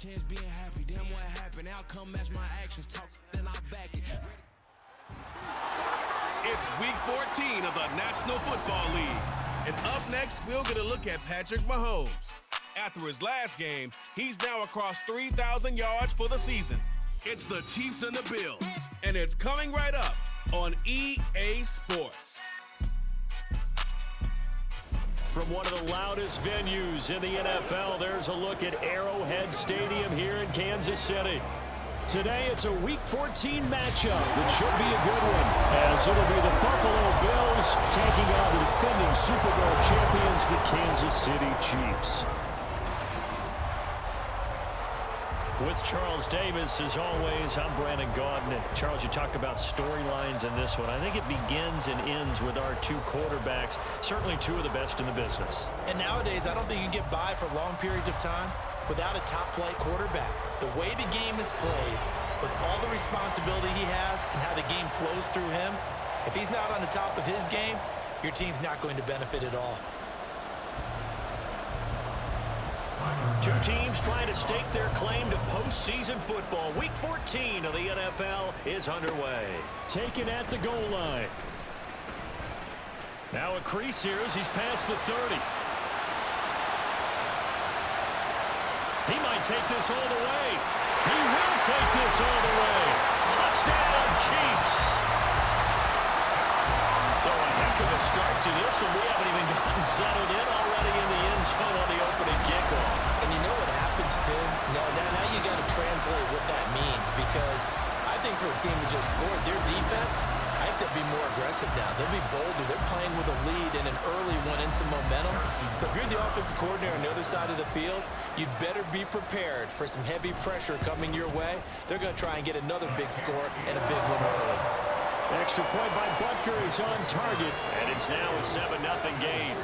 chance being happy. Damn, what happened? Outcome match my actions. Talk, then I'll back it. It's week 14 of the National Football League. And up next, we'll get a look at Patrick Mahomes. After his last game, he's now across 3,000 yards for the season. It's the Chiefs and the Bills, and it's coming right up on EA Sports. From one of the loudest venues in the NFL, there's a look at Arrowhead Stadium here in Kansas City. Today, it's a Week 14 matchup that should be a good one, as it'll be the Buffalo Bills taking on the defending Super Bowl champions, the Kansas City Chiefs. With Charles Davis, as always, I'm Brandon Gaudin. Charles, you talk about storylines in this one. I think it begins and ends with our two quarterbacks, certainly two of the best in the business. And nowadays, I don't think you can get by for long periods of time without a top-flight quarterback. The way the game is played, with all the responsibility he has and how the game flows through him, if he's not on the top of his game, your team's not going to benefit at all. Two teams trying to stake their claim to postseason football. Week 14 of the NFL is underway. Taken at the goal line. Now a crease here as he's past the 30. He might take this all the way. He will take this all the way. Touchdown, Chiefs. So a heck of a start to this one. We haven't even gotten settled in already in the end zone on the opening kickoff. And you know what happens, Tim? Now you got to translate what that means, because I think for a team that just scored, their defense, I think they'll be more aggressive now. They'll be bolder. They're playing with a lead and an early one and some momentum. So if you're the offensive coordinator on the other side of the field, you'd better be prepared for some heavy pressure coming your way. They're going to try and get another big score and a big one early. Extra point by Butker is on target, and it's now a 7-0 game.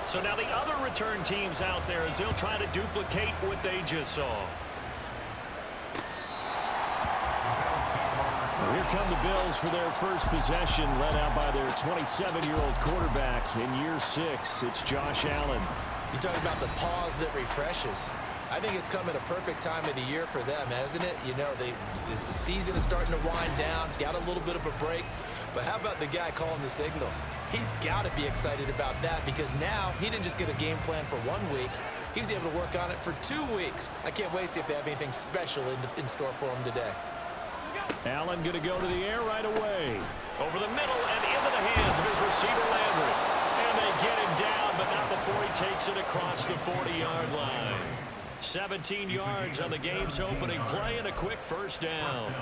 So now the other return teams out there as they'll try to duplicate what they just saw. Here come the Bills for their first possession, led out by their 27-year-old quarterback in year 6. It's Josh Allen. You talk about the pause that refreshes. I think it's come at a perfect time of the year for them, hasn't it? You know, the season is starting to wind down, got a little bit of a break. But how about the guy calling the signals? He's got to be excited about that, because now he didn't just get a game plan for 1 week. He was able to work on it for 2 weeks. I can't wait to see if they have anything special in store for him today. Allen going to go to the air right away. Over the middle and into the hands of his receiver, Landry. And they get him down, but not before he takes it across the 40-yard line. 17 yards on the game's opening play and a quick first down.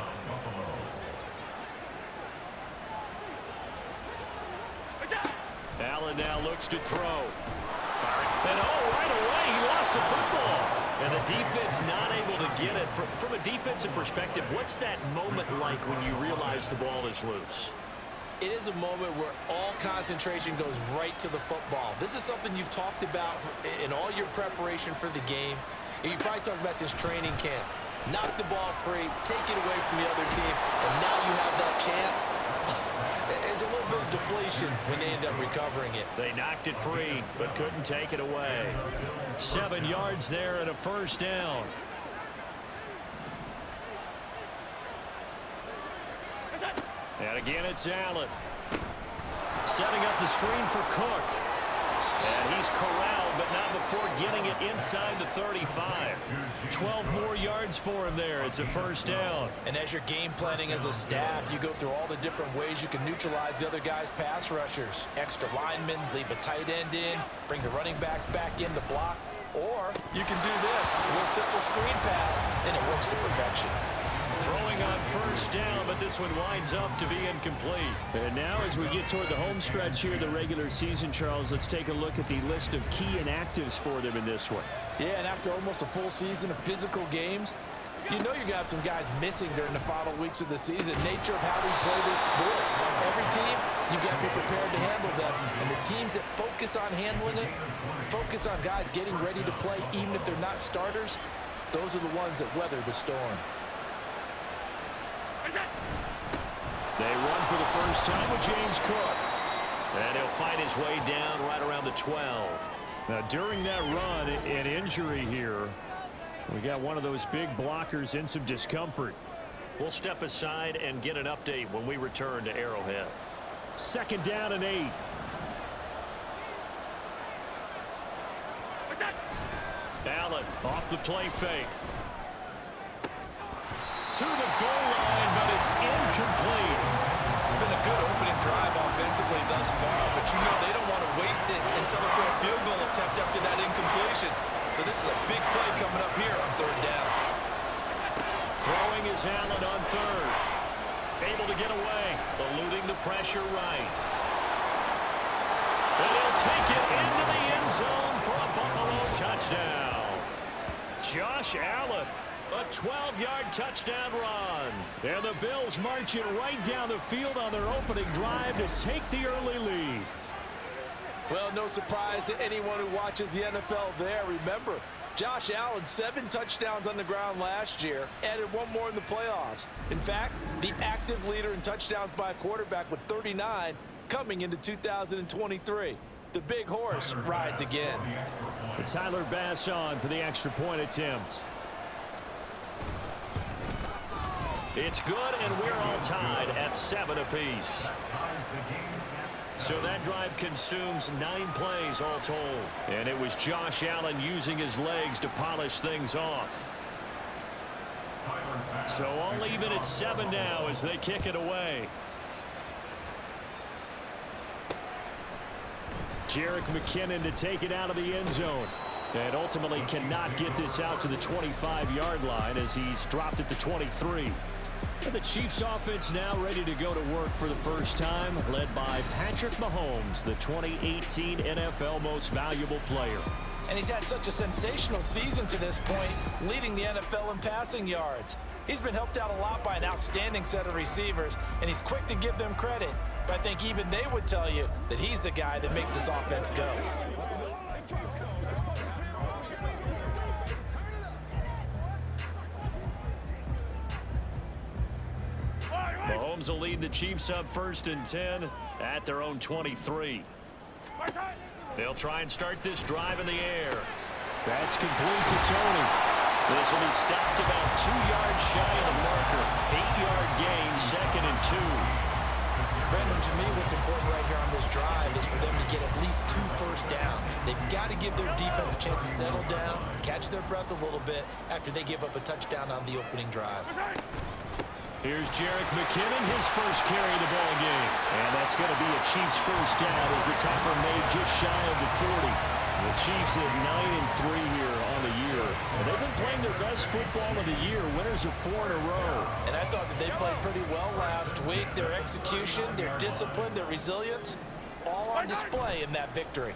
Allen now looks to throw. And right away, he lost the football. And the defense not able to get it. From a defensive perspective, what's that moment like when you realize the ball is loose? It is a moment where all concentration goes right to the football. This is something you've talked about in all your preparation for the game. And you probably talked about since training camp. Knock the ball free, take it away from the other team, and now you have that chance. There's a little bit of deflation when they end up recovering it. They knocked it free, but couldn't take it away. 7 yards there and a first down. And again, it's Allen. Setting up the screen for Cook. And he's corralled, but not before getting it inside the 35. 12 more yards for him there. It's a first down. And as you're game planning as a staff, you go through all the different ways you can neutralize the other guy's pass rushers. Extra linemen, leave a tight end in, bring the running backs back in to block. Or you can do this, a little simple screen pass, and it works to perfection. Throwing on first down, but this one winds up to be incomplete. And now as we get toward the home stretch here in the regular season, Charles, let's take a look at the list of key inactives for them in this one. Yeah, and after almost a full season of physical games, you know you're going to have some guys missing during the final weeks of the season. Nature of how we play this sport. Every team, you've got to be prepared to handle them. And the teams that focus on handling it, focus on guys getting ready to play even if they're not starters, those are the ones that weather the storm. They run for the first time with James Cook. And he'll fight his way down right around the 12. Now, during that run, an injury here. We got one of those big blockers in some discomfort. We'll step aside and get an update when we return to Arrowhead. 2nd down and 8. Allen off the play fake. To the goal line, but it's incomplete. It's been a good opening drive offensively thus far, but you know they don't want to waste it and settle for a field goal attempt after that incompletion. So this is a big play coming up here on 3rd down. Throwing is Allen on 3rd. Able to get away, eluding the pressure right. And he'll take it into the end zone for a Buffalo touchdown. Josh Allen, a 12-yard touchdown run. And the Bills marching right down the field on their opening drive to take the early lead. Well, no surprise to anyone who watches the NFL there. Remember, Josh Allen, 7 touchdowns on the ground last year, added 1 more in the playoffs. In fact, the active leader in touchdowns by a quarterback with 39 coming into 2023. The big horse rides again. Tyler Bass on for the extra point attempt. It's good, and we're all tied at 7 apiece. So that drive consumes 9 plays all told. And it was Josh Allen using his legs to polish things off. So all even at 7 now as they kick it away. Jerick McKinnon to take it out of the end zone. And ultimately cannot get this out to the 25-yard line as he's dropped at the 23. And the Chiefs offense now ready to go to work for the first time, led by Patrick Mahomes, the 2018 NFL Most Valuable Player. And he's had such a sensational season to this point, leading the NFL in passing yards. He's been helped out a lot by an outstanding set of receivers, and he's quick to give them credit. But I think even they would tell you that he's the guy that makes this offense go. Mahomes will lead the Chiefs up 1st and 10 at their own 23. They'll try and start this drive in the air. That's complete to Tony. This will be stopped about 2 yards shy of the marker. 8-yard gain, 2nd and 2. Brandon, to me, what's important right here on this drive is for them to get at least 2 first downs. They've got to give their defense a chance to settle down, catch their breath a little bit after they give up a touchdown on the opening drive. Here's Jerick McKinnon, his first carry of the ball game. And that's going to be a Chiefs first down as the tackle made just shy of the 40. The Chiefs at 9-3 here on the year. And they've been playing their best football of the year, winners of 4 in a row. And I thought that they played pretty well last week. Their execution, their discipline, their resilience, all on display in that victory.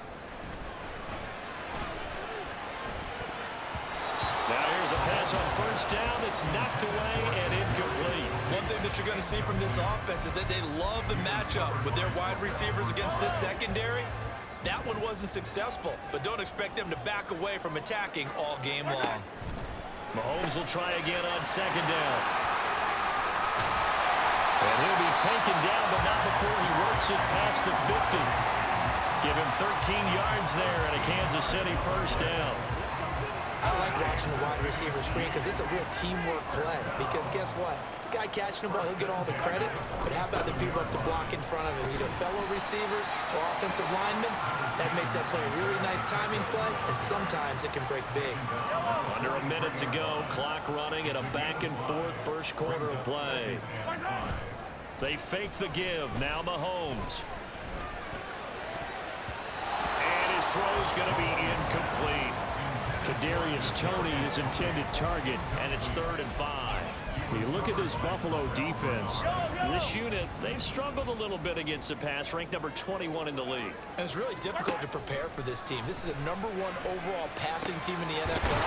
Now here's a pass on first down that's knocked away and incomplete. One thing that you're going to see from this offense is that they love the matchup with their wide receivers against this secondary. That one wasn't successful, but don't expect them to back away from attacking all game long. Mahomes will try again on 2nd down. And he'll be taken down, but not before he works it past the 50. Give him 13 yards there and a Kansas City first down. I like watching the wide receiver screen because it's a real teamwork play. Because guess what? The guy catching the ball, he'll get all the credit. But how about the people up to block in front of him, either fellow receivers or offensive linemen? That makes that play a really nice timing play, and sometimes it can break big. Under a minute to go, clock running, and a back-and-forth first quarter of play. They fake the give. Now Mahomes. And his throw's going to be incomplete. Kadarius Toney, his intended target, and it's 3rd and 5. You look at this Buffalo defense. This unit, they've struggled a little bit against the pass, ranked number 21 in the league. And it's really difficult to prepare for this team. This is a #1 overall passing team in the NFL.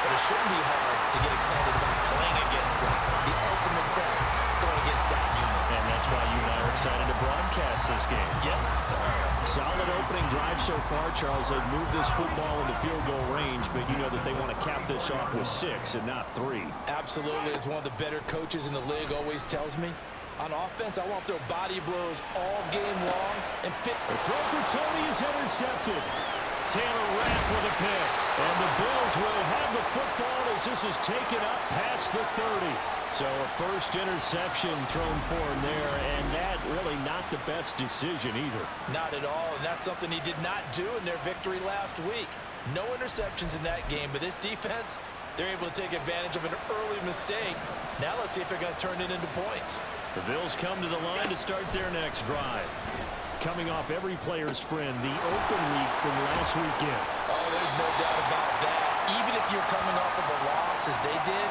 But it shouldn't be hard to get excited about playing against them. The ultimate test going against that unit. And that's why you and I are excited to broadcast this game. Yes, sir. Solid opening drive so far, Charles, they've moved this football into field goal range, but you know that they want to cap this off with 6 and not 3. Absolutely. As one of the better coaches in the league always tells me, on offense, I want their body blows all game long and fit. The throw for Tony is intercepted. Taylor Rapp with a pick. And the Bills will have the football as this is taken up past the 30. So a first interception thrown for him there, and that really not the best decision either. Not at all, and that's something he did not do in their victory last week. No interceptions in that game, but this defense, they're able to take advantage of an early mistake. Now let's see if they're going to turn it into points. The Bills come to the line to start their next drive. Coming off every player's friend, the open week from last weekend. Oh, there's no doubt about that. Even if you're coming off of a loss as they did,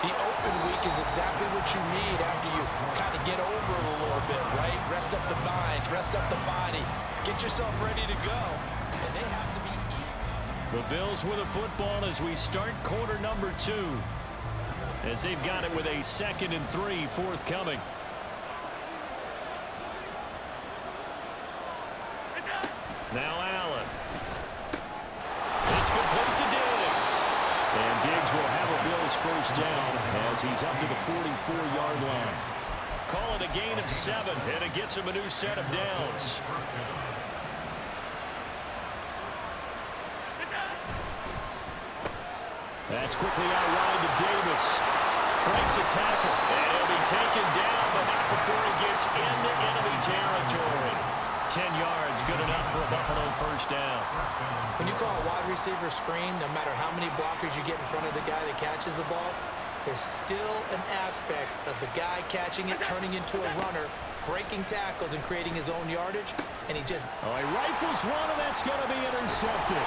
the open week is exactly what you need after you kind of get over it a little bit, right? Rest up the mind, rest up the body, get yourself ready to go. And they have to be even. The Bills with a football as we start quarter number 2. As they've got it with a 2nd and 3 forthcoming. Now Allen. It's complete to Diggs. And Diggs will have a Bills first down as he's up to the 44-yard line. Call it a gain of 7, and it gets him a new set of downs. That's quickly out wide to Davis. Breaks a tackle, and he'll be taken down, but not before he gets into enemy territory. 10 yards, good enough for a Buffalo first down. When you call a wide receiver screen, no matter how many blockers you get in front of the guy that catches the ball, there's still an aspect of the guy catching it, turning into a runner, breaking tackles and creating his own yardage, and he just... Oh, he rifles one, and that's going to be intercepted.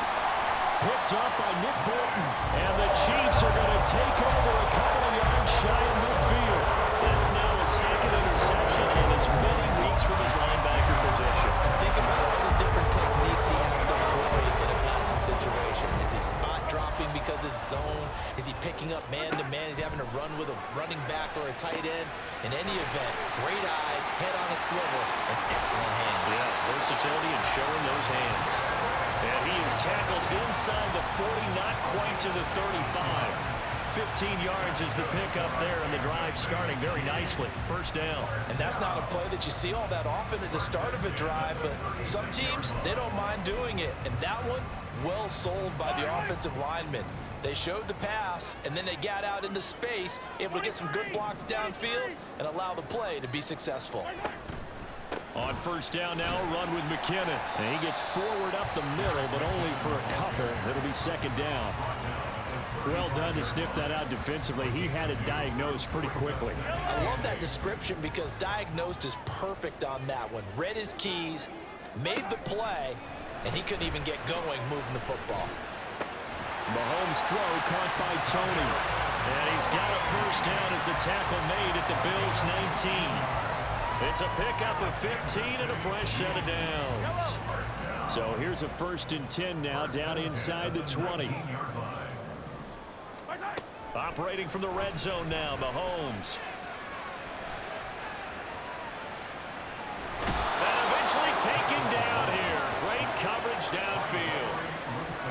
Picked up by Nick Bolton, and the Chiefs are going to take over a couple of yards shy of midfield. That's now a 2nd interception in as many weeks from his linebacker position. Think about all the different techniques he has to employ in a passing situation. Is he spot dropping because it's zone? Is he picking up man-to-man? Is he having to run with a running back or a tight end? In any event, great eyes, head on a swivel, and excellent hands. Yeah, versatility and showing those hands. And he is tackled inside the 40, not quite to the 35. 15 yards is the pickup there, and the drive starting very nicely. First down. And that's not a play that you see all that often at the start of a drive, but some teams, they don't mind doing it. And that one, well sold by the offensive lineman. They showed the pass, and then they got out into space, able to get some good blocks downfield and allow the play to be successful. On first down now, a run with McKinnon. And he gets forward up the middle, but only for a couple. It'll be 2nd down. Well done to sniff that out defensively. He had it diagnosed pretty quickly. I love that description because diagnosed is perfect on that one. Read his keys, made the play, and he couldn't even get going moving the football. Mahomes' throw caught by Tony. And he's got a first down as the tackle made at the Bills' 19. It's a pickup of 15 and a fresh set of downs. So here's a 1st and 10 now, down inside the 20. Operating from the red zone now, Mahomes. And eventually taken down here. Great coverage downfield.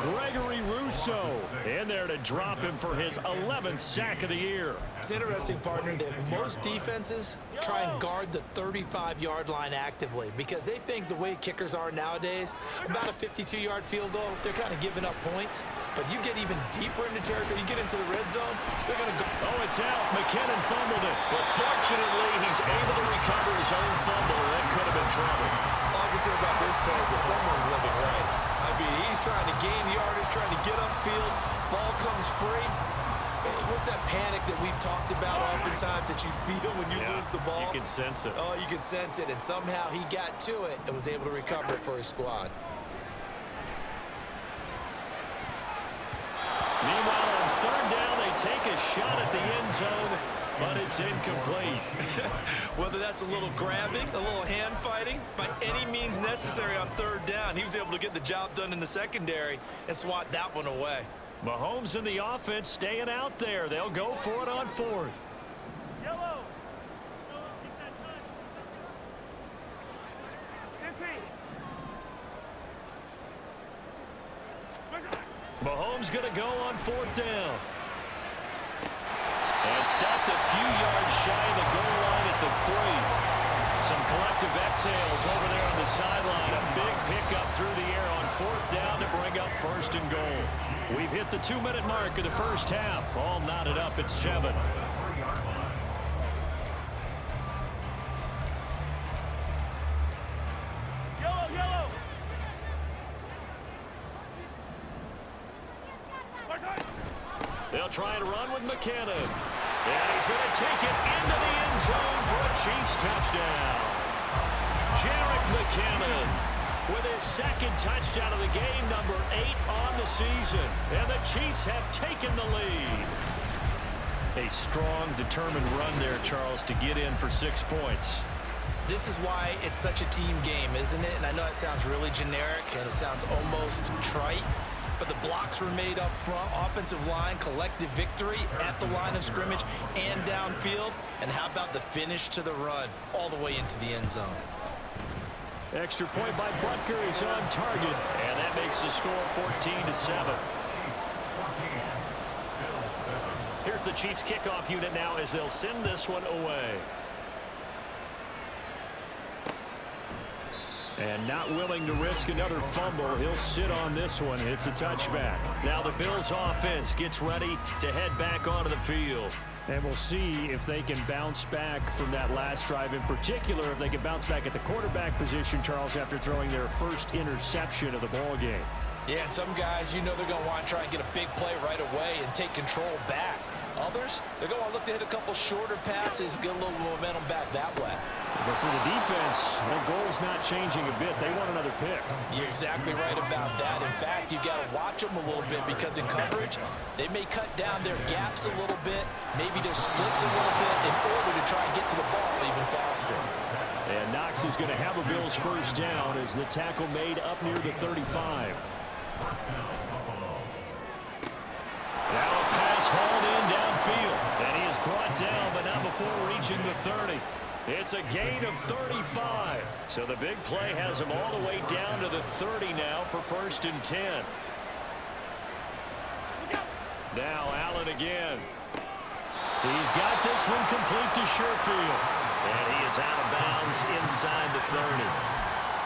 Gregory Rousseau in there to drop him for his 11th sack of the year. It's interesting, partner, that most defenses try and guard the 35-yard line actively because they think the way kickers are nowadays, about a 52-yard field goal, they're kind of giving up points. But you get even deeper into territory, you get into the red zone, they're going to go. Oh, it's out. McKinnon fumbled it. But fortunately, he's able to recover his own fumble. That could have been trouble. All I can say about this play is that someone's living right. I mean, he's trying to gain yardage, trying to get upfield. Ball comes free. What's that panic that we've talked about oftentimes that you feel when you lose the ball? You can sense it. Oh, you can sense it. And somehow he got to it and was able to recover it for his squad. Meanwhile, on 3rd down, they take a shot at the end zone, but it's incomplete. Whether that's a little grabbing, a little hand fighting, by any means necessary on 3rd down, he was able to get the job done in the secondary and swat that one away. Mahomes and the offense staying out there. They'll go for it on 4th. Yellow. Let's get that touch. 15. Mahomes going to go on 4th down. And stopped a few yards shy of the goal line at the 3. Some collective exhales over there on the sideline. A big pickup through the air on 4th down to bring up 1st and goal. We've hit the 2-minute mark of the first half. All knotted up at 7. They'll try and run with McKinnon. And he's going to take it into the end zone for a Chiefs touchdown. Jarek McKinnon with his 2nd touchdown of the game, number 8 on the season. And the Chiefs have taken the lead. A strong, determined run there, Charles, to get in for 6 points. This is why it's such a team game, isn't it? And I know it sounds really generic and it sounds almost trite, but the blocks were made up front, offensive line, collective victory at the line of scrimmage and downfield. And how about the finish to the run all the way into the end zone? Extra point by Butker is on target, and that makes the score 14-7. Here's the Chiefs kickoff unit now as they'll send this one away. And not willing to risk another fumble, he'll sit on this one. It's a touchback. Now the Bills offense gets ready to head back onto the field. And we'll see if they can bounce back from that last drive. In particular, if they can bounce back at the quarterback position, Charles, after throwing their first interception of the ball game. Yeah, and some guys, you know they're going to want to try and get a big play right away and take control back. Others, they're going to look to hit a couple shorter passes, get a little momentum back that way. But for the defense, their goal's not changing a bit. They want another pick. You're exactly right about that. In fact, you got to watch them a little bit because in coverage, they may cut down their gaps a little bit, maybe their splits a little bit in order to try and get to the ball even faster. And Knox is going to have a Bills first down as the tackle made up near the 35. Now a pass hauled in downfield, and he is brought down, but not before reaching the 30. It's a gain of 35. So the big play has him all the way down to the 30 now for 1st and 10. Now Allen again. He's got this one complete to Sherfield. And he is out of bounds inside the 30.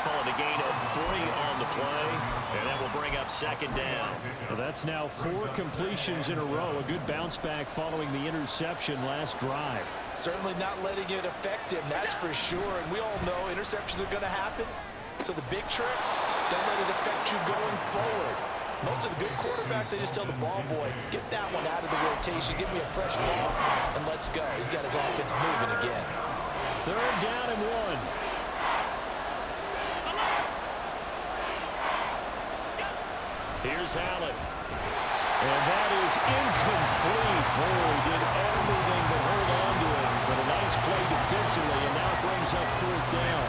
Call it a gain of 3 on the play, and that will bring up 2nd down. Well, that's now 4 completions in a row. A good bounce back following the interception last drive. Certainly not letting it affect him, that's for sure. And we all know interceptions are going to happen. So the big trick, don't let it affect you going forward. Most of the good quarterbacks, they just tell the ball boy, get that one out of the rotation, give me a fresh ball, and let's go. He's got his offense moving again. 3rd down and 1. Here's Allen. And that is incomplete. Boy, did everything to hold on to it. But a nice play defensively, and now brings up 4th down.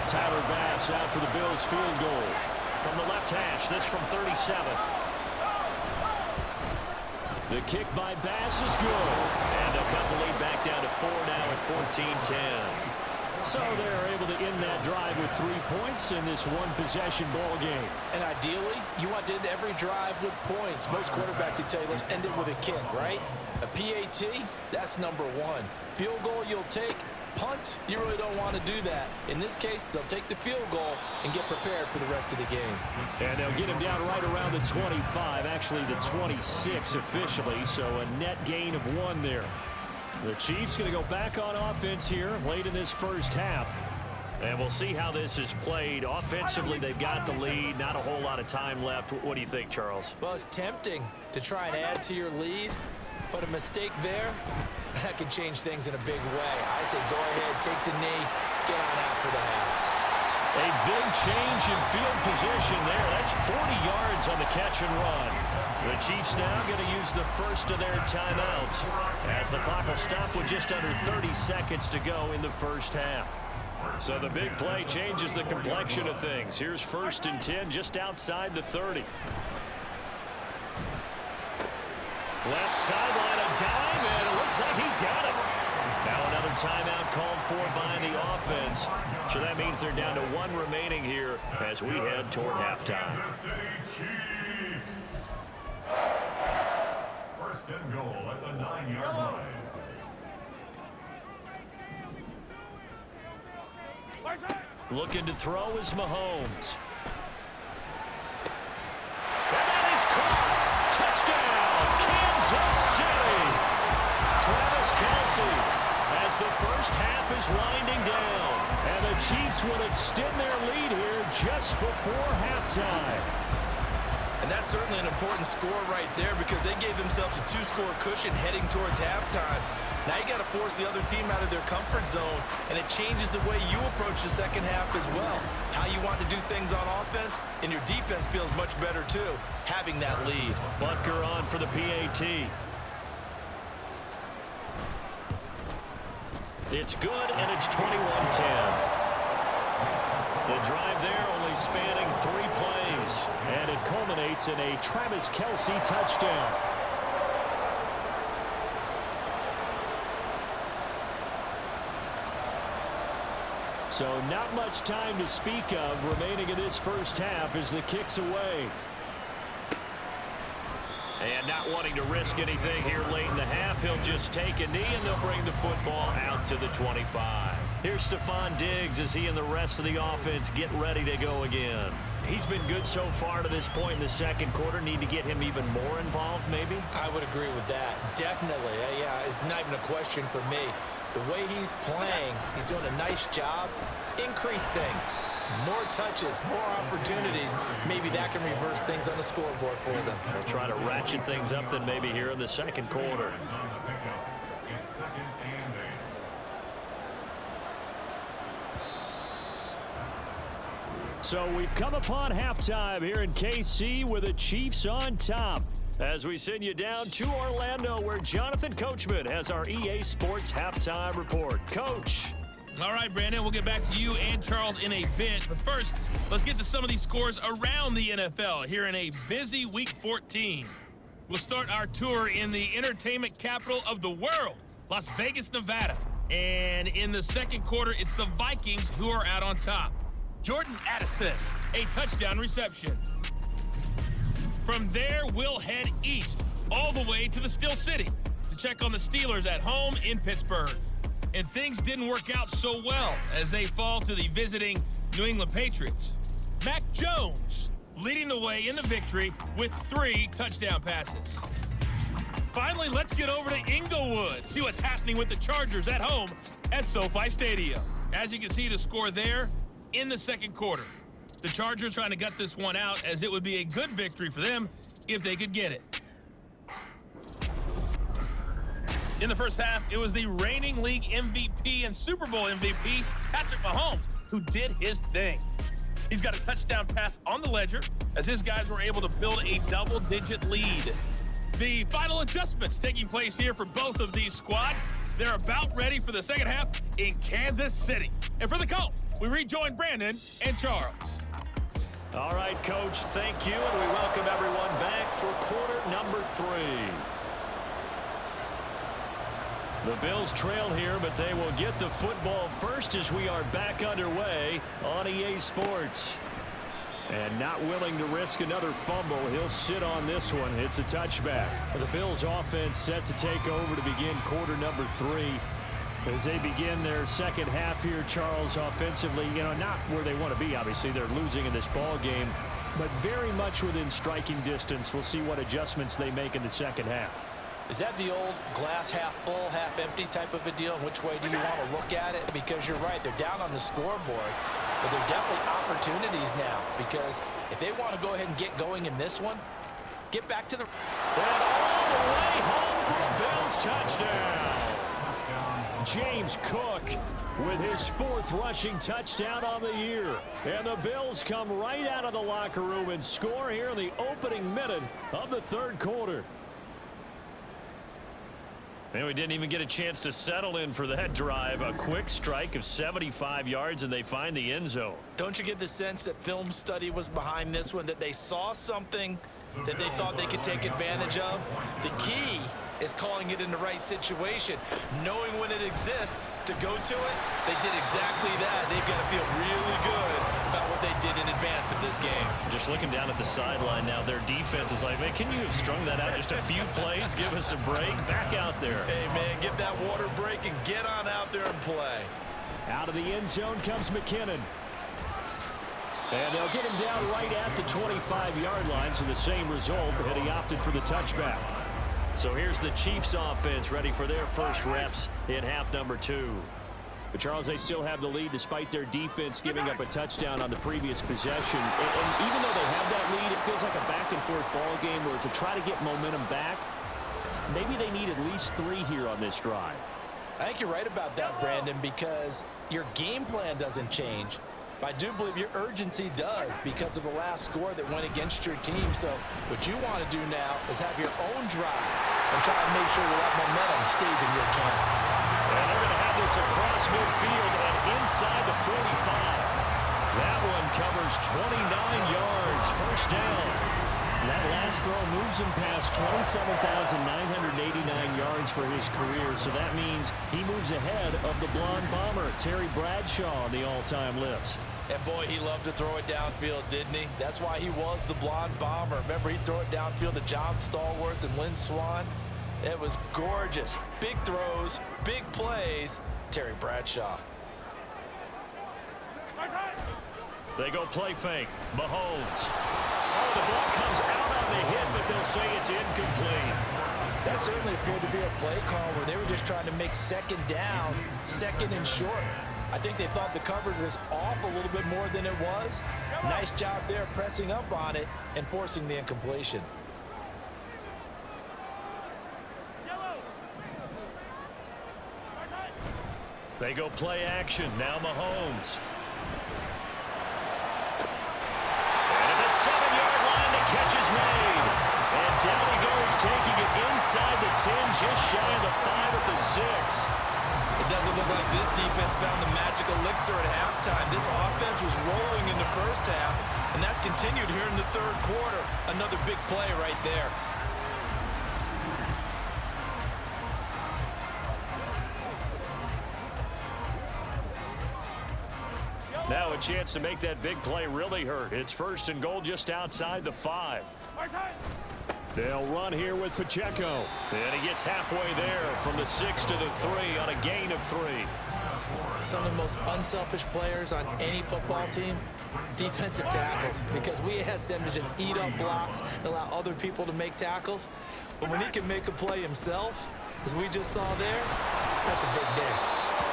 Tyler Bass out for the Bills field goal. From the left hash, this from 37. The kick by Bass is good. And they'll cut the lead back down to 4 now at 14-10. So they're able to end that drive with 3 points in this one-possession ball game. And ideally, you want to end every drive with points. Most quarterbacks would tell you, let's end it with a kick, right? A PAT, that's number 1. Field goal you'll take. Punts, you really don't want to do that. In this case, they'll take the field goal and get prepared for the rest of the game. And they'll get him down right around the 25, actually the 26 officially, so a net gain of 1 there. The Chiefs going to go back on offense here late in this first half. And we'll see how this is played. Offensively, they've got the lead. Not a whole lot of time left. What do you think, Charles? Well, it's tempting to try and add to your lead, but a mistake there, that can change things in a big way. I say go ahead, take the knee, get on out for the half. A big change in field position there. That's 40 yards on the catch and run. The Chiefs now going to use the first of their timeouts as the clock will stop with just under 30 seconds to go in the first half. So the big play changes the complexion of things. Here's 1st and 10 just outside the 30. Left sideline, a dive, and it looks like he's got it. Now another timeout called for by the offense. So that means they're down to 1 remaining here as we head toward halftime. First and goal at the 9-yard line. Looking to throw is Mahomes. And that is caught. Touchdown, Kansas City. Travis Kelce as the first half is winding down. And the Chiefs will extend their lead here just before halftime. And that's certainly an important score right there because they gave themselves a 2-score cushion heading towards halftime. Now you got to force the other team out of their comfort zone, and it changes the way you approach the second half as well. How you want to do things on offense, and your defense feels much better too, having that lead. Butker on for the PAT. It's good, and it's 21-10. The drive there only spanning 3 plays, and it culminates in a Travis Kelce touchdown. So not much time to speak of remaining in this first half as the kick's away. And not wanting to risk anything here late in the half, he'll just take a knee and they'll bring the football out to the 25. Here's Stephon Diggs as he and the rest of the offense get ready to go again. He's been good so far to this point in the second quarter. Need to get him even more involved, maybe? I would agree with that. Definitely. Yeah, it's not even a question for me. The way he's playing, he's doing a nice job. Increase things. More touches, more opportunities. Maybe that can reverse things on the scoreboard for them. They'll try to ratchet things up then maybe here in the second quarter. It's 2nd and 8. So we've come upon halftime here in KC with the Chiefs on top. As we send you down to Orlando where Jonathan Coachman has our EA Sports halftime report. Coach. All right, Brandon, we'll get back to you and Charles in a bit. But first, let's get to some of these scores around the NFL here in a busy Week 14. We'll start our tour in the entertainment capital of the world, Las Vegas, Nevada. And in the second quarter, it's the Vikings who are out on top. Jordan Addison, a touchdown reception. From there, we'll head east all the way to the Steel City to check on the Steelers at home in Pittsburgh. And things didn't work out so well as they fall to the visiting New England Patriots. Mac Jones leading the way in the victory with 3 touchdown passes. Finally, let's get over to Inglewood, see what's happening with the Chargers at home at SoFi Stadium. As you can see, the score there in the second quarter. The Chargers trying to gut this one out as it would be a good victory for them if they could get it. In the first half, it was the reigning league MVP and Super Bowl MVP, Patrick Mahomes, who did his thing. He's got a touchdown pass on the ledger as his guys were able to build a double-digit lead. The final adjustments taking place here for both of these squads. They're about ready for the second half in Kansas City. And for the call, we rejoin Brandon and Charles. All right, Coach, thank you, and we welcome everyone back for quarter number 3. The Bills trail here, but they will get the football first as we are back underway on EA Sports. And not willing to risk another fumble, he'll sit on this one. It's a touchback. The Bills offense set to take over to begin quarter number 3. As they begin their second half here, Charles, offensively, not where they want to be, obviously. They're losing in this ball game, but very much within striking distance. We'll see what adjustments they make in the second half. Is that the old glass half full, half empty type of a deal? Which way do you want to look at it? Because you're right, they're down on the scoreboard, but they're definitely opportunities now because if they want to go ahead and get going in this one, get back to the... And all the way home for a Bills touchdown. James Cook with his 4th rushing touchdown on the year. And the Bills come right out of the locker room and score here in the opening minute of the third quarter. And we didn't even get a chance to settle in for that drive. A quick strike of 75 yards, and they find the end zone. Don't you get the sense that film study was behind this one, that they saw something that they thought they could take advantage of? The key is calling it in the right situation. Knowing when it exists to go to it, they did exactly that. They've got to feel really good about what they did in advance of this game. Just looking down at the sideline now, their defense is like, man, can you have strung that out just a few plays? Give us a break. Back out there. Hey, man, give that water break and get on out there and play. Out of the end zone comes McKinnon. And they'll get him down right at the 25-yard line, so the same result, but he opted for the touchback. So here's the Chiefs offense ready for their first reps in half number 2. But Charles, they still have the lead despite their defense giving up a touchdown on the previous possession. And even though they have that lead, it feels like a back-and-forth ball game where to try to get momentum back, maybe they need at least 3 here on this drive. I think you're right about that, Brandon, because your game plan doesn't change. But I do believe your urgency does because of the last score that went against your team. So what you want to do now is have your own drive and try to make sure that momentum stays in your camp. And they're going to have this across midfield and inside the 45. That one covers 29 yards, first down. That last throw moves him past 27,989 yards for his career, so that means he moves ahead of the blonde bomber, Terry Bradshaw, on the all-time list. And boy, he loved to throw it downfield, didn't he? That's why he was the blonde bomber. Remember, he'd throw it downfield to John Stallworth and Lynn Swann. It was gorgeous. Big throws, big plays. Terry Bradshaw. They go play fake. Mahomes. Oh, the ball comes out on the hit, but they'll say it's incomplete. That certainly appeared to be a play call where they were just trying to make second down, second and short. I think they thought the coverage was off a little bit more than it was. Nice job there pressing up on it and forcing the incompletion. They go play action. Now Mahomes. And at the 7-yard line, the catch is made. And down he goes, taking it inside the 10, just shy of the 5 at the 6. It doesn't look like this defense found the magic elixir at halftime. This offense was rolling in the first half, and that's continued here in the third quarter. Another big play right there. Now a chance to make that big play really hurt. It's first and goal just outside the 5. They'll run here with Pacheco. And he gets halfway there from the 6 to the 3 on a gain of 3. Some of the most unselfish players on any football team, defensive tackles, because we ask them to just eat up blocks and allow other people to make tackles. But when he can make a play himself, as we just saw there, that's a big day.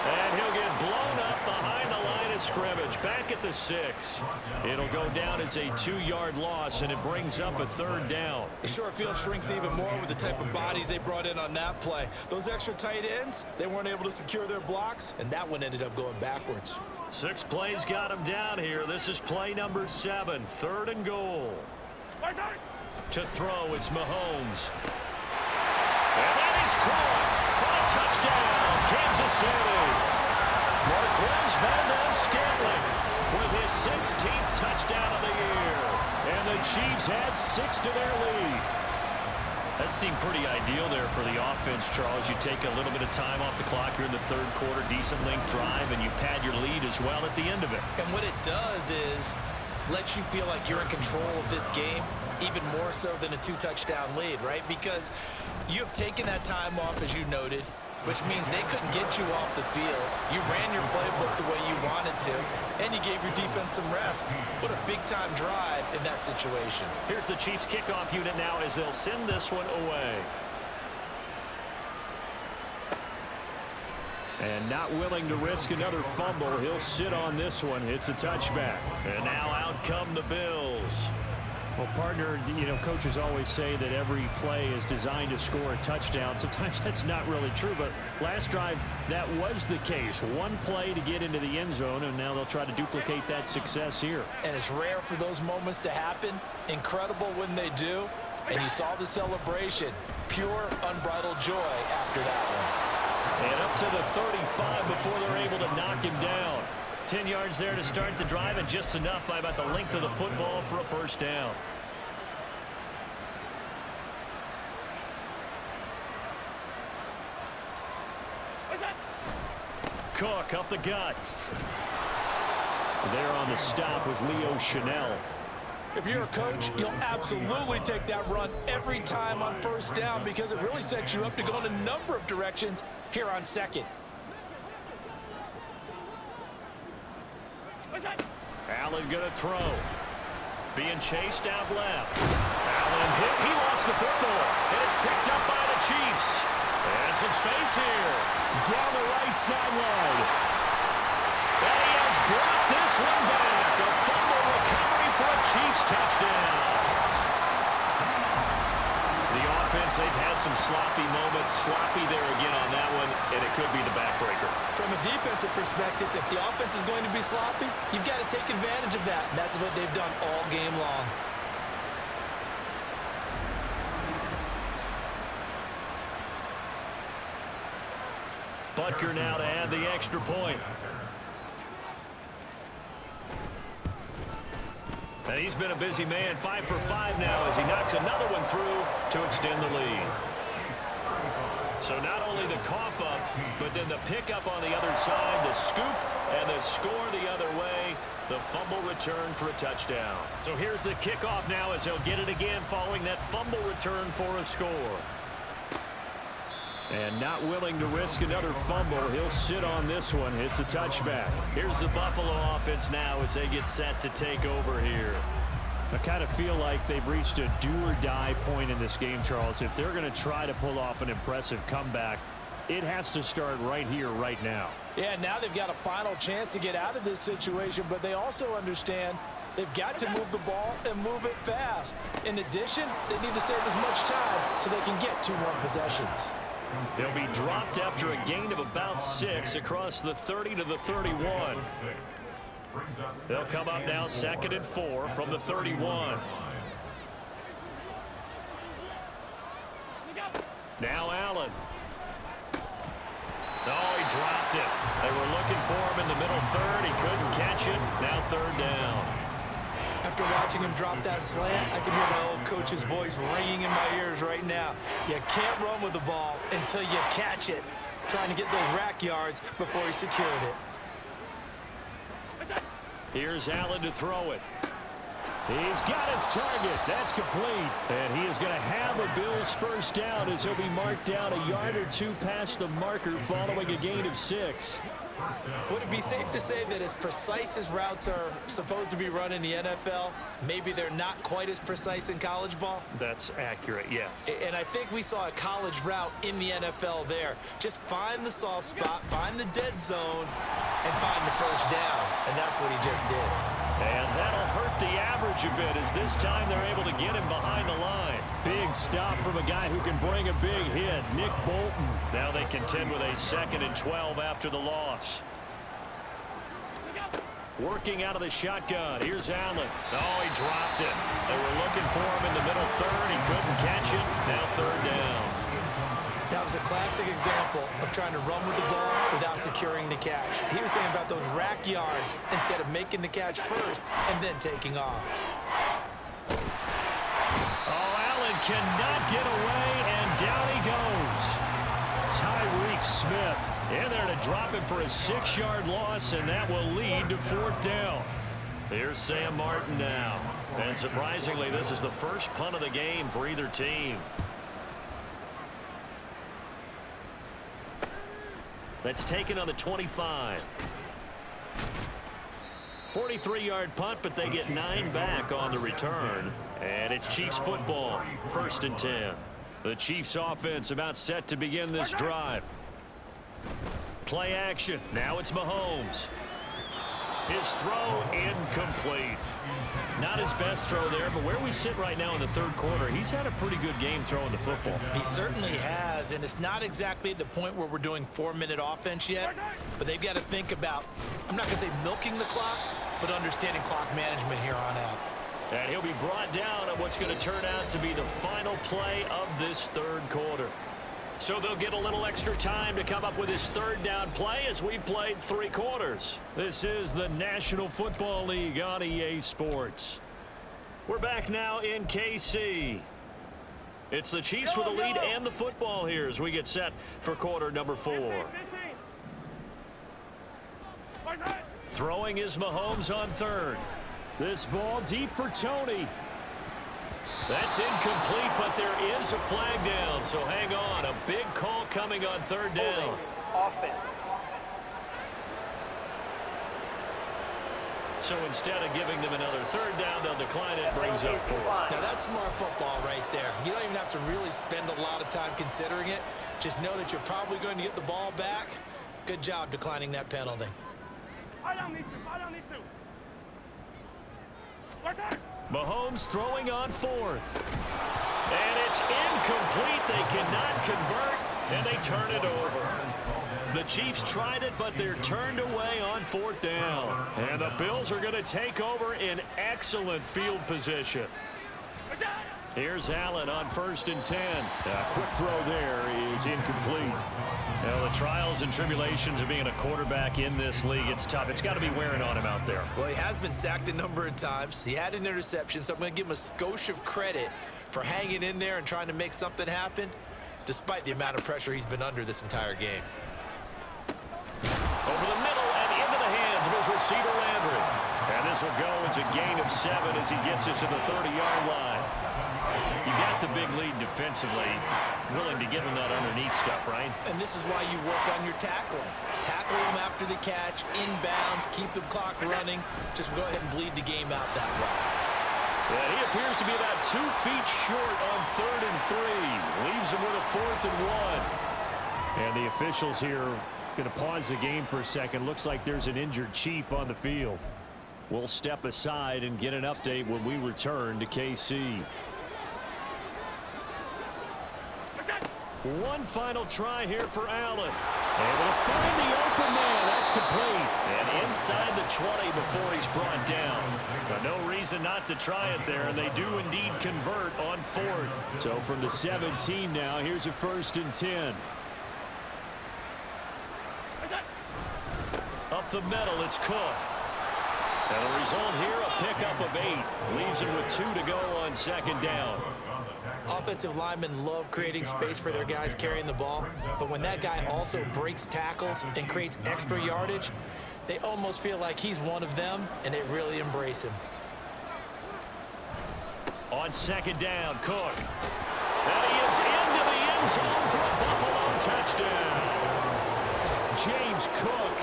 And he'll get blown up behind the line of scrimmage, back at the 6. It'll go down as a 2-yard loss, and it brings up a third down. The short field shrinks even more with the type of bodies they brought in on that play. Those extra tight ends, they weren't able to secure their blocks, and that one ended up going backwards. 6 plays got him down here. This is play number 7, third and goal. To throw, it's Mahomes. And that is caught for a touchdown, Kansas City. Marquez Valdez-Scantling with his 16th touchdown of the year. And the Chiefs add 6 to their lead. That seemed pretty ideal there for the offense, Charles. You take a little bit of time off the clock here in the third quarter, decent length drive, and you pad your lead as well at the end of it. And what it does is let you feel like you're in control of this game, even more so than a 2-touchdown lead, right? Because you have taken that time off, as you noted, which means they couldn't get you off the field. You ran your playbook the way you wanted to, and you gave your defense some rest. What a big-time drive in that situation. Here's the Chiefs kickoff unit now as they'll send this one away. And not willing to risk another fumble, he'll sit on this one. It's a touchback. And now out come the Bills. Well, partner, you know, coaches always say that every play is designed to score a touchdown. Sometimes that's not really true, but last drive, that was the case. One play to get into the end zone, and now they'll try to duplicate that success here. And it's rare for those moments to happen. Incredible when they do. And you saw the celebration. Pure, unbridled joy after that one. And up to the 35 before they're able to knock him down. 10 yards there to start the drive, and just enough by about the length of the football for a first down. Cook up the gut. There on the stop was Leo Chanel. If you're a coach, you'll absolutely take that run every time on first down because it really sets you up to go in a number of directions here on second. Allen gonna throw. Being chased out left. Allen hit. He lost the football. And it's picked up by the Chiefs. And some space here. Down the right sideline. And he has brought this one back. A fumble recovery for a Chiefs touchdown. The offense, they've had some sloppy moments. Sloppy there again on that one, and it could be the backbreaker. From a defensive perspective, if the offense is going to be sloppy, you've got to take advantage of that. And that's what they've done all game long. Butker now to add the extra point. And he's been a busy man, 5 for 5 now as he knocks another one through to extend the lead. So not only the cough up, but then the pickup on the other side, the scoop, and the score the other way. The fumble return for a touchdown. So here's the kickoff now as he'll get it again following that fumble return for a score. And not willing to risk another fumble, he'll sit on this one. It's a touchback. Here's the Buffalo offense now as they get set to take over here. I kind of feel like they've reached a do-or-die point in this game, Charles. If they're going to try to pull off an impressive comeback, it has to start right here, right now. Yeah, now they've got a final chance to get out of this situation, but they also understand they've got to move the ball and move it fast. In addition, they need to save as much time so they can get 2 more possessions. He'll be dropped after a gain of about 6 across the 30 to the 31. They'll come up now 2nd and 4 from the 31. Now Allen. Oh, he dropped it. They were looking for him in the middle third. He couldn't catch it. Now 3rd down. After watching him drop that slant, I can hear my old coach's voice ringing in my ears right now. You can't run with the ball until you catch it. Trying to get those rack yards before he secured it. Here's Allen to throw it. He's got his target. That's complete. And he is going to have a Bills first down as he'll be marked down a yard or 2 past the marker following a gain of 6. Would it be safe to say that as precise as routes are supposed to be run in the NFL, maybe they're not quite as precise in college ball? That's accurate, yeah. And I think we saw a college route in the NFL there. Just find the soft spot, find the dead zone, and find the first down. And that's what he just did. And that'll hurt the average a bit as this time they're able to get him behind the line. Big stop from a guy who can bring a big hit, Nick Bolton. Now they contend with a 2nd and 12 after the loss. Working out of the shotgun. Here's Allen. Oh, he dropped it. They were looking for him in the middle third. He couldn't catch it. Now 3rd down. That was a classic example of trying to run with the ball without securing the catch. He was thinking about those rack yards instead of making the catch first and then taking off. Oh, Allen cannot get away, and down he goes. Tyreek Smith in there to drop it for a 6-yard loss, and that will lead to 4th down. Here's Sam Martin now. And surprisingly, this is the first punt of the game for either team. That's taken on the 25. 43-yard punt, but they get 9 back on the return. And it's Chiefs football, 1st and 10. The Chiefs offense about set to begin this drive. Play action. Now it's Mahomes. His throw incomplete. Not his best throw there, but where we sit right now in the 3rd quarter, he's had a pretty good game throwing the football. He certainly has, and it's not exactly at the point where we're doing 4-minute offense yet, but they've got to think about, I'm not going to say milking the clock, but understanding clock management here on out. And he'll be brought down on what's going to turn out to be the final play of this 3rd quarter. So they'll get a little extra time to come up with his 3rd down play as we've played 3 quarters. This is the National Football League on EA Sports. We're back now in KC. It's the Chiefs with the lead and the football here as we get set for quarter number 4. Throwing is Mahomes on third. This ball deep for Tony. That's incomplete, but there is a flag down, so hang on. A big call coming on third down. Offense. So instead of giving them another third down, they'll decline it, brings up 4. Now that's smart football right there. You don't even have to really spend a lot of time considering it. Just know that you're probably going to get the ball back. Good job declining that penalty. Mahomes throwing on fourth. And it's incomplete. They cannot convert, and they turn it over. The Chiefs tried it, but they're turned away on fourth down. And the Bills are going to take over in excellent field position. Here's Allen on 1st and 10. A quick throw there is incomplete. Well, the trials and tribulations of being a quarterback in this league, it's tough. It's got to be wearing on him out there. Well, he has been sacked a number of times. He had an interception, so I'm going to give him a skosh of credit for hanging in there and trying to make something happen, despite the amount of pressure he's been under this entire game. Over the middle and into the hands of his receiver, Landry. And this will go as a gain of 7 as he gets it to the 30-yard line. You got the big lead defensively, willing to give him that underneath stuff, right? And this is why you work on your tackling. Tackle them after the catch, inbounds, keep the clock running. Just go ahead and bleed the game out that way. And he appears to be about 2 feet short on 3rd and 3. Leaves him with a 4th and 1. And the officials here going to pause the game for a second. Looks like there's an injured Chief on the field. We'll step aside and get an update when we return to KC. One final try here for Allen. Able to find the open man. That's complete. And inside the 20 before he's brought down. But no reason not to try it there, and they do indeed convert on 4th. So from the 17 now, here's a 1st and 10. Up the middle, it's Cook. And the result here, a pickup of 8. Leaves him with 2 to go on 2nd down. Offensive linemen love creating space for their guys carrying the ball, but when that guy also breaks tackles and creates extra yardage, they almost feel like he's one of them, and they really embrace him. On 2nd down, Cook. And he is into the end zone for a Buffalo touchdown. James Cook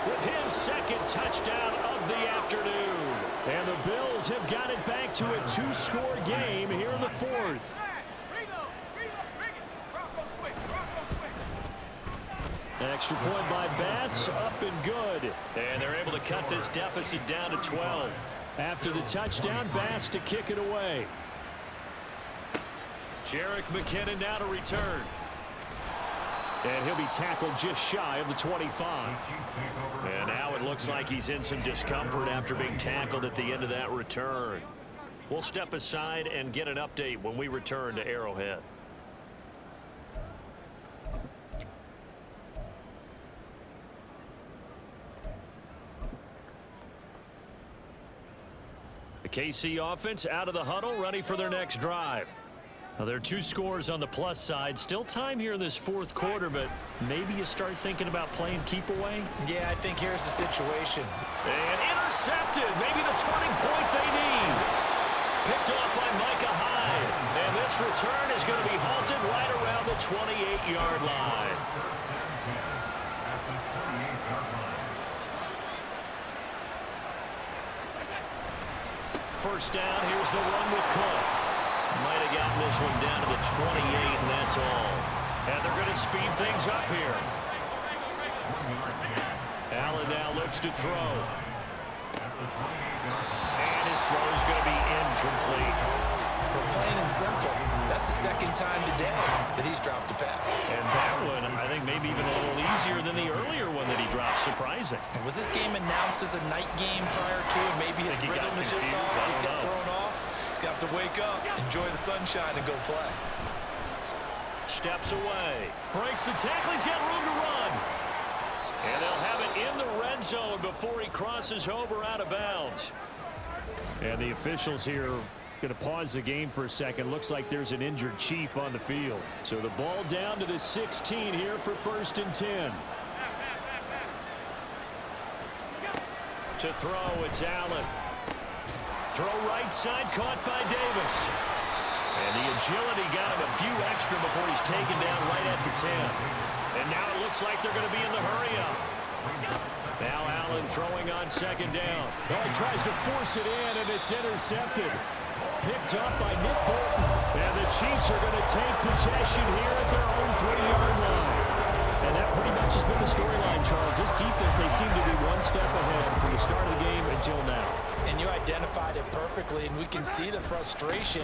with his 2nd touchdown of the afternoon. And the Bills have got it back to a 2-score game here in the 4th. Extra point by Bass, up and good. And they're able to cut this deficit down to 12. After the touchdown, Bass to kick it away. Jerick McKinnon now to return. And he'll be tackled just shy of the 25. And now it looks like he's in some discomfort after being tackled at the end of that return. We'll step aside and get an update when we return to Arrowhead. The KC offense out of the huddle, ready for their next drive. Now, there are 2 scores on the plus side. Still time here in this 4th quarter, but maybe you start thinking about playing keep away? Yeah, I think here's the situation. And intercepted. Maybe the turning point they need. Picked off by Micah Hyde. And this return is going to be halted right around the 28-yard line. First down, here's the run with Cook. Might have gotten this one down to the 28, and that's all. And they're going to speed things up here. Allen now looks to throw. And his throw is going to be incomplete. But plain and simple, that's the 2nd time today that he's dropped a pass. And that one, I think, maybe even a little easier than the earlier one that he dropped. Surprising. Was this game announced as a night game prior to, and maybe his rhythm is just off? He's got thrown off. He's got to wake up, enjoy the sunshine, and go play. Steps away. Breaks the tackle. He's got room to run. And they'll have it in the red zone before he crosses over out of bounds. And the officials here going to pause the game for a second. Looks like there's an injured Chief on the field. So the ball down to the 16 here for 1st and 10. To throw, it's Allen. Throw right side, caught by Davis. And the agility got him a few extra before he's taken down right at the 10. And now it looks like they're going to be in the hurry-up. Now Allen throwing on second down. Well, he tries to force it in, and it's intercepted. Picked up by Nick Bolton. And the Chiefs are going to take possession here at their own 3-yard line. And that pretty much has been the storyline, Charles. This defense, they seem to be one step ahead from the start of the game until now. And you identified it perfectly, and we can see the frustration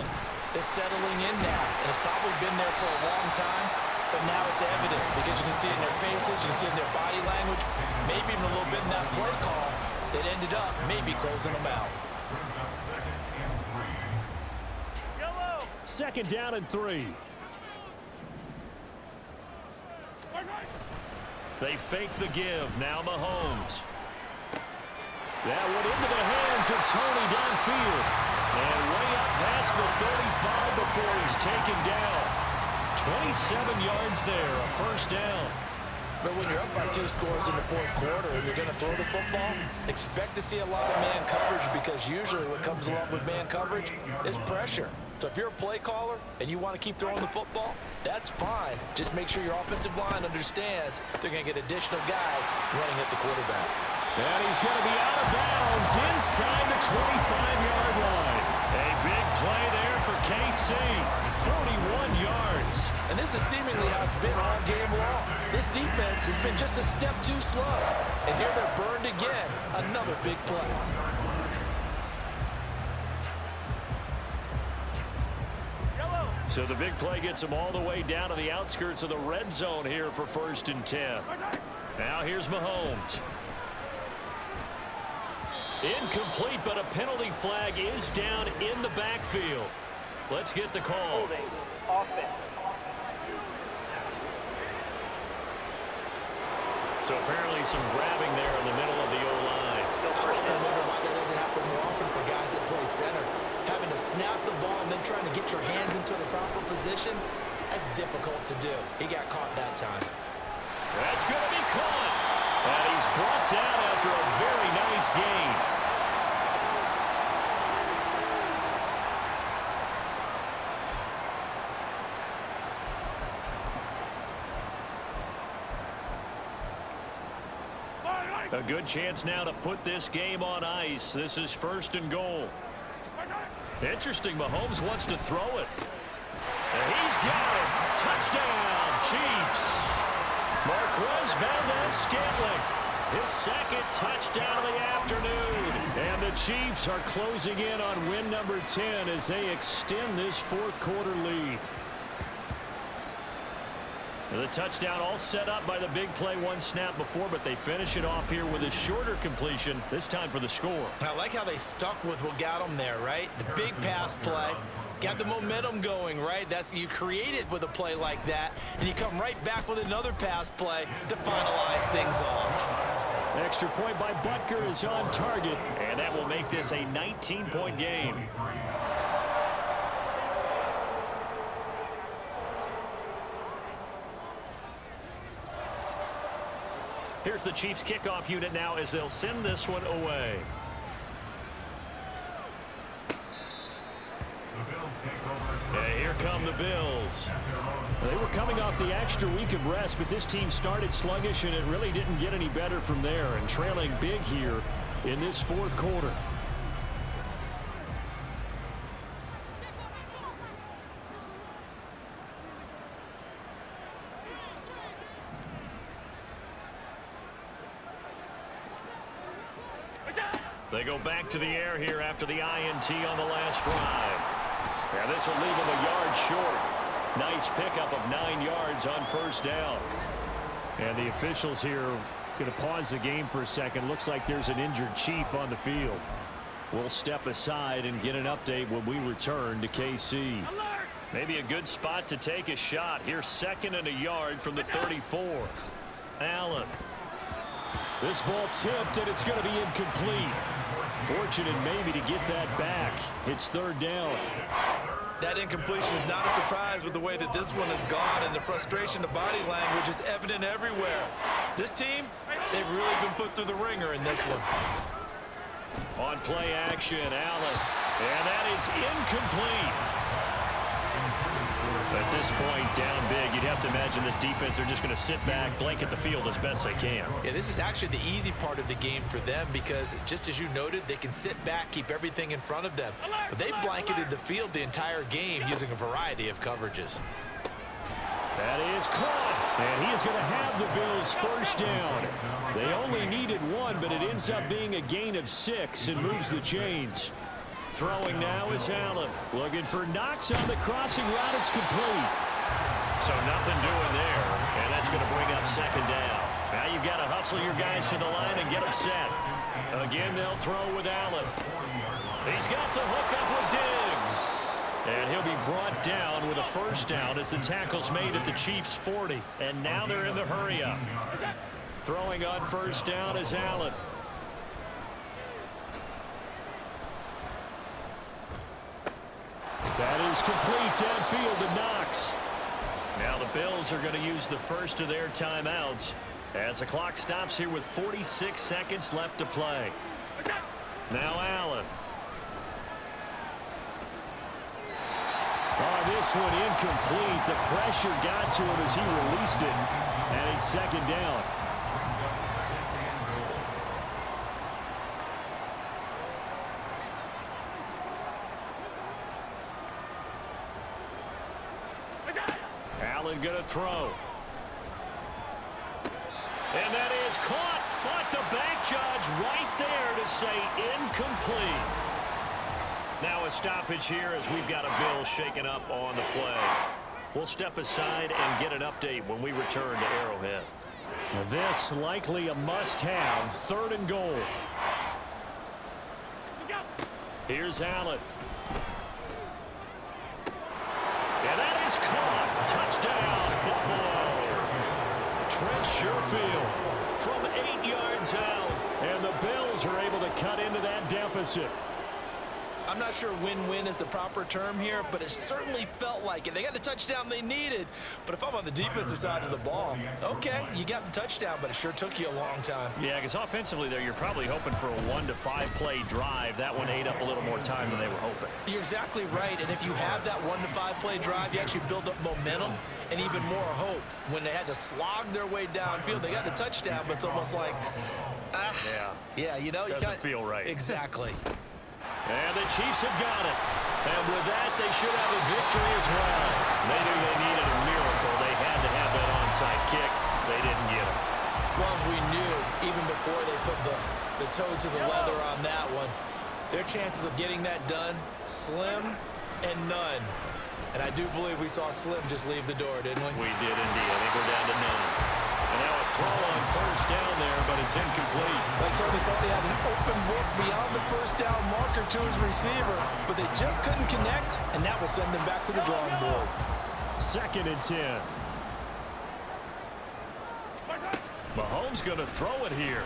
that's settling in now. And it's probably been there for a long time, but now it's evident because you can see it in their faces, you can see it in their body language, maybe even a little bit in that play call that ended up maybe closing them out. Second down and 3. They fake the give. Now Mahomes. That went into the hands of Tony downfield. And way up past the 35 before he's taken down. 27 yards there, a first down. But when you're up by 2 scores in the fourth quarter and you're going to throw the football, expect to see a lot of man coverage because usually what comes along with man coverage is pressure. So if you're a play caller and you want to keep throwing the football, that's fine. Just make sure your offensive line understands they're going to get additional guys running at the quarterback. And he's going to be out of bounds inside the 25-yard line. A big play there for KC. 41 yards. And this is seemingly how it's been all game long. This defense has been just a step too slow. And here they're burned again. Another big play. So the big play gets them all the way down to the outskirts of the red zone here for 1st and 10. Now here's Mahomes. Incomplete, but a penalty flag is down in the backfield. Let's get the call. So apparently some grabbing there in the middle of the O-line. I wonder why that doesn't happen more often for guys that play center. Having to snap the ball and then trying to get your hands into the proper position, that's difficult to do. He got caught that time. That's going to be caught. And he's brought down after a very nice gain. A good chance now to put this game on ice. This is 1st and goal. Interesting, Mahomes wants to throw it. And he's got it. Touchdown, Chiefs. Marquez Valdez-Scantling, his 2nd touchdown of the afternoon. And the Chiefs are closing in on win number 10 as they extend this 4th quarter lead. The touchdown all set up by the big play one snap before, but they finish it off here with a shorter completion, this time for the score. I like how they stuck with what got them there, right? The big pass play, got the momentum going, right? You create it with a play like that, and you come right back with another pass play to finalize things off. Extra point by Butker is on target, and that will make this a 19-point game. Here's the Chiefs kickoff unit now as they'll send this one away. And here come the Bills. They were coming off the extra week of rest, but this team started sluggish, and it really didn't get any better from there, and trailing big here in this 4th quarter. They go back to the air here after the INT on the last drive. Yeah, this will leave them a yard short. Nice pickup of 9 yards on 1st down. And the officials here are going to pause the game for a second. Looks like there's an injured Chief on the field. We'll step aside and get an update when we return to KC. Maybe a good spot to take a shot. Here's 2nd and a yard from the 34. Allen. This ball tipped, and it's going to be incomplete. Fortunate maybe to get that back. It's 3rd down. That incompletion is not a surprise with the way that this one has gone, and the frustration, the body language is evident everywhere. This team, they've really been put through the ringer in this one. On play action, Allen. And that is incomplete. At this point, down big, you'd have to imagine this defense are just going to sit back, blanket the field as best they can. Yeah, this is actually the easy part of the game for them because, just as you noted, they can sit back, keep everything in front of them. But they've blanketed the field the entire game using a variety of coverages. That is caught, and he is going to have the Bills first down. They only needed one, but it ends up being a gain of 6 and moves the chains. Throwing now is Allen. Looking for Knox on the crossing route. It's complete. So nothing doing there, and that's going to bring up second down. Now you've got to hustle your guys to the line and get them set. Again, they'll throw with Allen. He's got the hook up with Diggs. And he'll be brought down with a first down as the tackle's made at the Chiefs' 40. And now they're in the hurry-up. Throwing on first down is Allen. That is complete downfield to Knox. Now the Bills are going to use the first of their timeouts as the clock stops here with 46 seconds left to play. Now Allen. Oh, this one incomplete. The pressure got to him as he released it. And it's second down. Allen going to throw. And that is caught, but the back judge right there to say incomplete. Now a stoppage here as we've got a Bill shaken up on the play. We'll step aside and get an update when we return to Arrowhead. This likely a must-have. 3rd and goal. Here's Allen. And that is caught. Touchdown, Buffalo. Trent Sherfield from 8 yards out. And the Bills are able to cut into that deficit. I'm not sure win-win is the proper term here, but it certainly felt like it. They got the touchdown they needed, but if I'm on the defensive side of the ball, okay, you got the touchdown, but it sure took you a long time. Yeah, because offensively there, you're probably hoping for a 1 to 5 play drive. That one ate up a little more time than they were hoping. You're exactly right, and if you have that 1 to 5 play drive, you actually build up momentum and even more hope. When they had to slog their way downfield, they got the touchdown, but it's almost like, yeah, you know, doesn't feel right. Exactly. And the Chiefs have got it. And with that, they should have a victory as well. They knew they needed a miracle. They had to have that onside kick. They didn't get it. Well, as we knew, even before they put the toe to the leather on that one, their chances of getting that done, slim and none. And I do believe we saw Slim just leave the door, didn't we? We did indeed. I think we're down to none. And now a throw on first down there, but it's incomplete. They certainly thought they had an open look beyond the first down marker to his receiver, but they just couldn't connect, and that will send them back to the drawing board. 2nd and 10. Mahomes going to throw it here.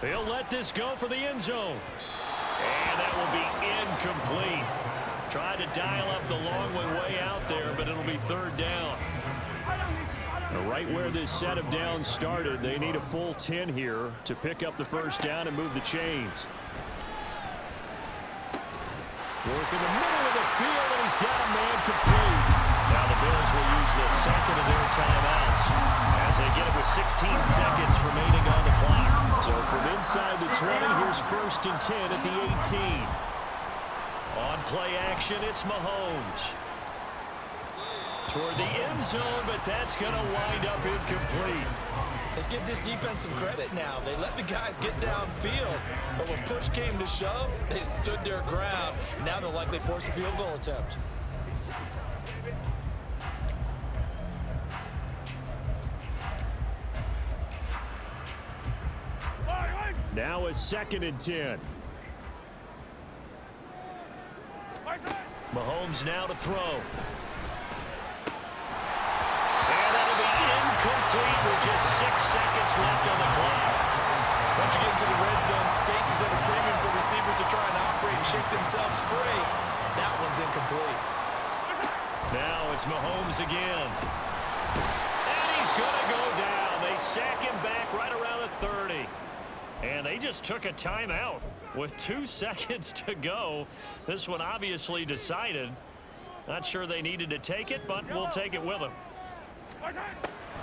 He'll let this go for the end zone. And that will be incomplete. Tried to dial up the long one way out there, but it'll be 3rd down. Right where this set of downs started, they need a full 10 here to pick up the first down and move the chains. Work in the middle of the field, and he's got a man complete. Now the Bills will use the second of their timeouts as they get it with 16 seconds remaining on the clock. So from inside the 20, here's 1st and 10 at the 18. On play action, it's Mahomes. Toward the end zone, but that's going to wind up incomplete. Let's give this defense some credit now. They let the guys get downfield, but when push came to shove, they stood their ground. And now they'll likely force a field goal attempt. Now a 2nd and 10. Mahomes now to throw. And that'll be incomplete with just 6 seconds left on the clock. Once you get into the red zone, space is at a premium for receivers to try and operate and shake themselves free. That one's incomplete. Now it's Mahomes again. And he's going to go down. They sack him back right around the 30. And they just took a timeout with 2 seconds to go. This one obviously decided. Not sure they needed to take it, but we'll take it with them.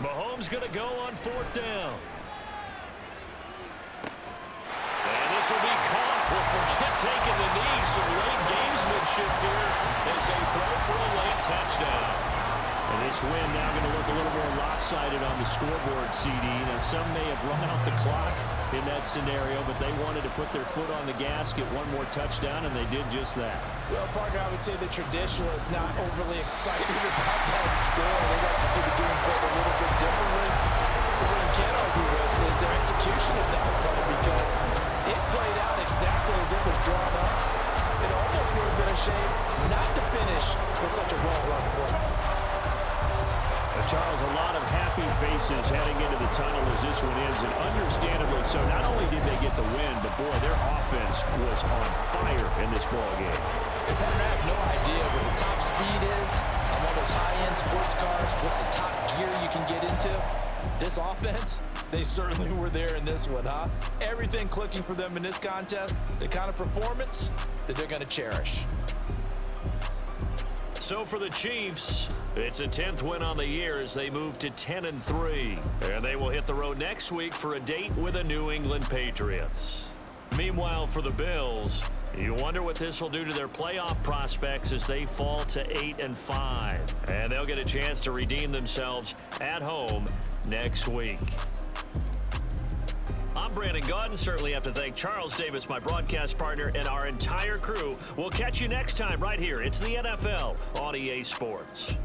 Mahomes going to go on 4th down. And this will be caught. We'll forget taking the knee. Some late gamesmanship here as they throw for a late touchdown. And this win now going to look a little more lopsided on the scoreboard, CD. Now, some may have run out the clock in that scenario, but they wanted to put their foot on the gas, get one more touchdown, and they did just that. Well, partner, I would say the traditionalists not overly excited about that score. They like to see the game played a little bit differently. But what you can't argue with is their execution of that play, because it played out exactly as it was drawn up. It almost would have been a shame not to finish with such a well-run play. Charles, a lot of happy faces heading into the tunnel as this one ends, and understandably so. Not only did they get the win, but boy, their offense was on fire in this ball game. I have no idea what the top speed is on one of those high-end sports cars. What's the top gear you can get into? This offense, they certainly were there in this one, huh? Everything clicking for them in this contest, the kind of performance that they're going to cherish. So for the Chiefs, it's a 10th win on the year as they move to 10-3. And they will hit the road next week for a date with the New England Patriots. Meanwhile, for the Bills, you wonder what this will do to their playoff prospects as they fall to 8-5. And they'll get a chance to redeem themselves at home next week. I'm Brandon Gaudin. Certainly have to thank Charles Davis, my broadcast partner, and our entire crew. We'll catch you next time right here. It's the NFL on EA Sports.